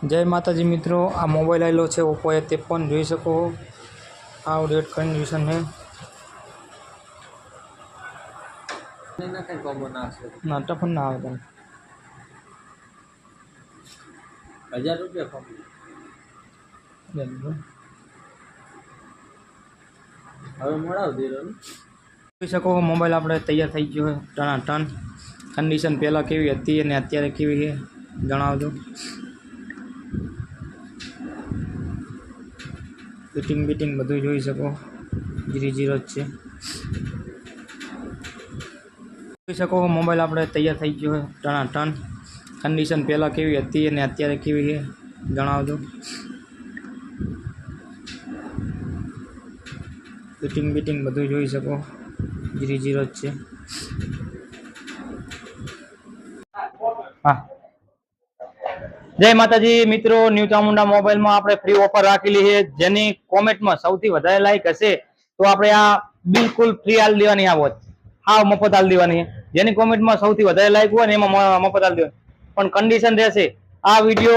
जय माताजी मित्रों, आ मोबाइल आवेलो है ओप्पो A53 જોઈ શકો આ રેડ કન્ડિશન है ना कहीं कॉम्बो ना आसे ना टफन ना આવે તને 1000 रुपया कॉम्बो હવે મોડાવ દેરો જોઈ શકો મોબાઈલ આપણે તૈયાર થઈ ગયો છે ટનાટન કન્ડિશન પહેલાં કેવી હતી અને અત્યારે કેવી છે જણાવજો ફિટિંગ બીટિંગ બધું જોઈ શકો 0 જ છે જોઈ શકો મોબાઈલ આપણે તૈયાર થઈ ગયો છે ટનાટન કન્ડિશન પહેલાં કેવી હતી અને અત્યારે કેવી છે જણાવજો ફિટિંગ બીટિંગ બધું જોઈ શકો 0 જ છે हाँ जय माताजी मित्रों, न्यू चामुंडा मोबाइल में आपणे फ्री ऑफर राखेली है जेनी कॉमेंट में सौथी वधारे लाइक हशे तो आपणे आ बिल्कुल फ्री हाल देवानी आ वोच हाव मफत हाल देवानी जेनी कॉमेंट में सौथी वधारे लाइक होय ने एमां मफत हाल देवानी पण कंडीशन रहेशे आ विडियो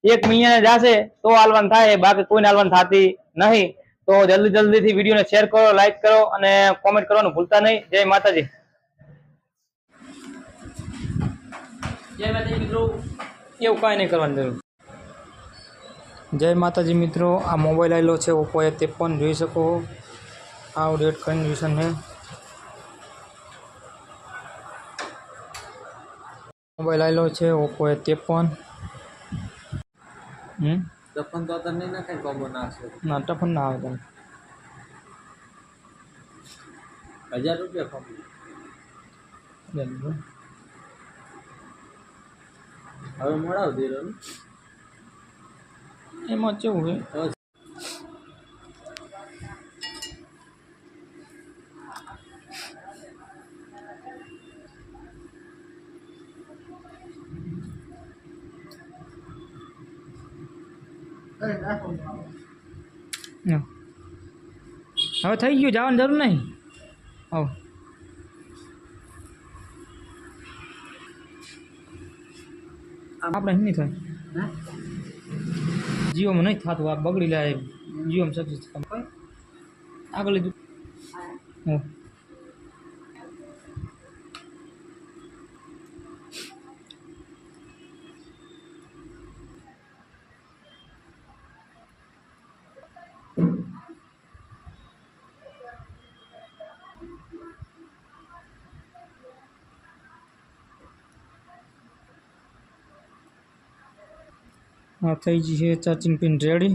1 महीने जाशे तो हालवान थाय बाकी कोईने हालवान थाती नहीं तो जल्दी जल्दी थी विडियो ने शेर करो लाइक करो अने कॉमेंट करवानुं भूलता नहीं। जय माताजी। जय माताजी मित्रों, એવું કાંઈ નહીં કરવાની જરૂર। જય માતાજી મિત્રો, આ મોબાઈલ આવેલો છે ઓપ્પો A53 જોઈ શકો આ રેડ કન્ડિશન છે મોબાઈલ આવેલો છે ઓપ્પો A53 ટફન તો તને ના કઈ કોમ્બો ના આસે ના ટફન ના આવે તને 1000 रुपया कॉम्बो હવે મોડાવ દેરો એમાં કેવું છે હવે થઈ ગયું જવાની જરૂર નહીં આવ આપણે નહીં થાય જીઓમાં નહીં થતું આ બગડી જાય જીઓમાં સક્સેસ આગળ લીધું हाँ थी जी है चार्जिंग पिन रेडी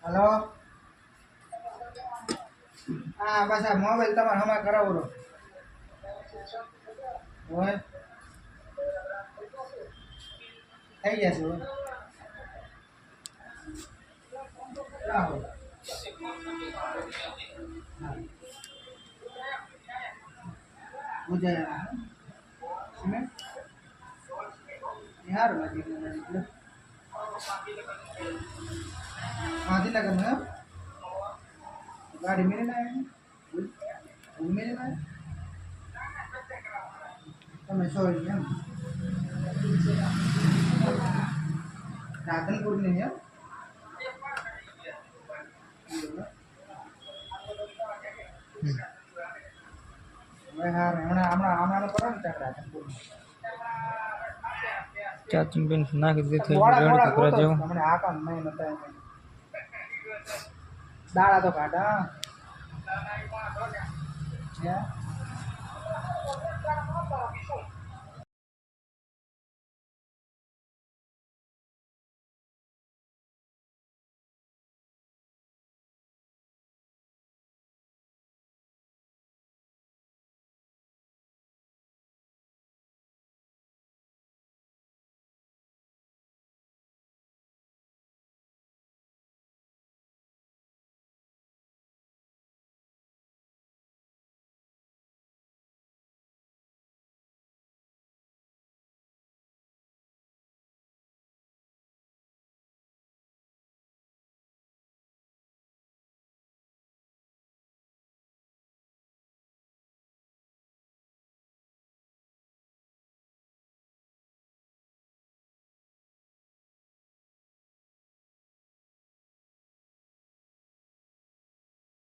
हेलो हाँ बस आ मोबाइल तमारे हमारे करावो ओए થઈ જશે क्या हो मुझे सीमेंट यार लगी आधी लगा ना गाड़ी मेरे ना है वो मेरे ना है तो मैं सॉरी है राधनपुर में है हाँ हमारा हमारा हमारा पता नहीं चल राधनपुर में चार्जिंग पिन नाखी દીધી રેડી કરા જેવું हमने आ काम नहीं बताया दाड़ा तो काटा